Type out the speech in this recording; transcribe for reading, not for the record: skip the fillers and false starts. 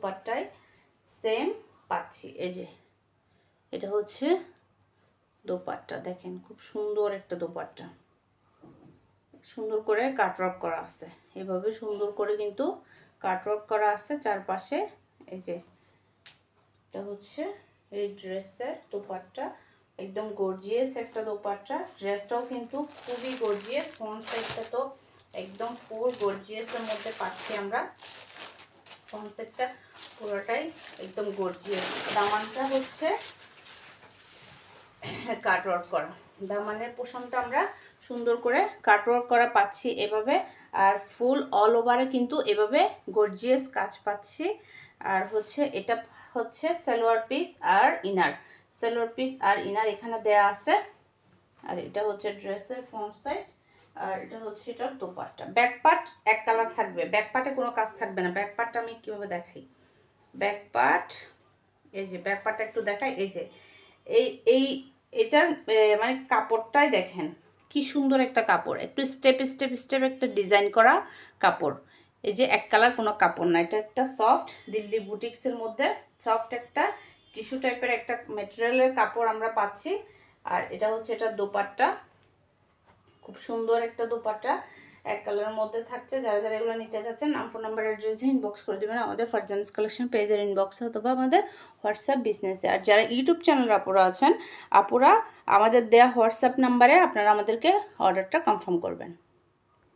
দোপাট্টায় same পাচ্ছি। এই যে এটা হচ্ছে দোপাট্টা, দেখেন খুব সুন্দর একটা দোপাট্টা, সুন্দর করে কাটওয়ার্ক করা আছে, এভাবে সুন্দর করে কিন্তু কাটওয়ার্ক করা আছে চারপাশে। এই যে এটা হচ্ছে এই ড্রেসের দোপাট্টা, একদম গর্জিয়াস একটা দোপাট্টা। ড্রেসটাও কিন্তু খুবই গর্জিয়াস, ফ্রন্ট সাইডটা তো একদম ফুল গর্জিয়াসের মধ্যে পাচ্ছি আমরা। ফ্রন্ট সাইডটা পুরোটাই একদম গর্জিয়াস। দামানটা হচ্ছে কাটওয়ার্ক করা, দামানের পোর্শনটা আমরা সুন্দর করে কাটওয়ার্ক করা পাচ্ছি এভাবে। আর ফুল অল ওভারে কিন্তু এভাবে গর্জিয়াস কাজ পাচ্ছি। আর হচ্ছে এটা হচ্ছে সালোয়ার পিস আর ইনার, সালোয়ার পিস আর ইনার এখানে দেয়া আছে। আর এটা হচ্ছে ড্রেসের ফ্রন্ট সাইড, আর এটা হচ্ছে এটার দোপাট্টা। ব্যাক পার্ট এক কালার থাকবে, ব্যাক পার্টে কোনো কাজ থাকবে না। ব্যাক পার্টটা আমি কিভাবে দেখাই, ব্যাক পার্ট এই যে ব্যাক পার্টটা একটু দেখাই। এই যে এই এই এটার মানে কাপড়টাই দেখেন কি সুন্দর একটা কাপড়, একটু স্টেপ স্টেপ স্টেপ একটা ডিজাইন করা কাপড়। এই যে এক কালার কোনো কাপড় না, এটা একটা সফট দিল্লি বুটিক্সের মধ্যে সফট একটা টিস্যু টাইপের একটা ম্যাটেরিয়ালের কাপড় আমরা পাচ্ছি। আর এটা হচ্ছে এটা দোপাট্টা, খুব সুন্দর একটা দোপাট্টা এক কালারের মধ্যে থাকছে। যারা যারা এগুলো নিতে যাচ্ছেন নাম ফোন নাম্বার অ্যাড্রেসে ইনবক্স করে দেবেন আমাদের ফারজানাস কালেকশন পেজের ইনবক্সে অথবা আমাদের হোয়াটসঅ্যাপ বিজনেসে। আর যারা ইউটিউব চ্যানেল আপুরা আছেন, আপুরা আমাদের দেয়া হোয়াটসঅ্যাপ নাম্বারে আপনারা আমাদেরকে অর্ডারটা কনফার্ম করবেন।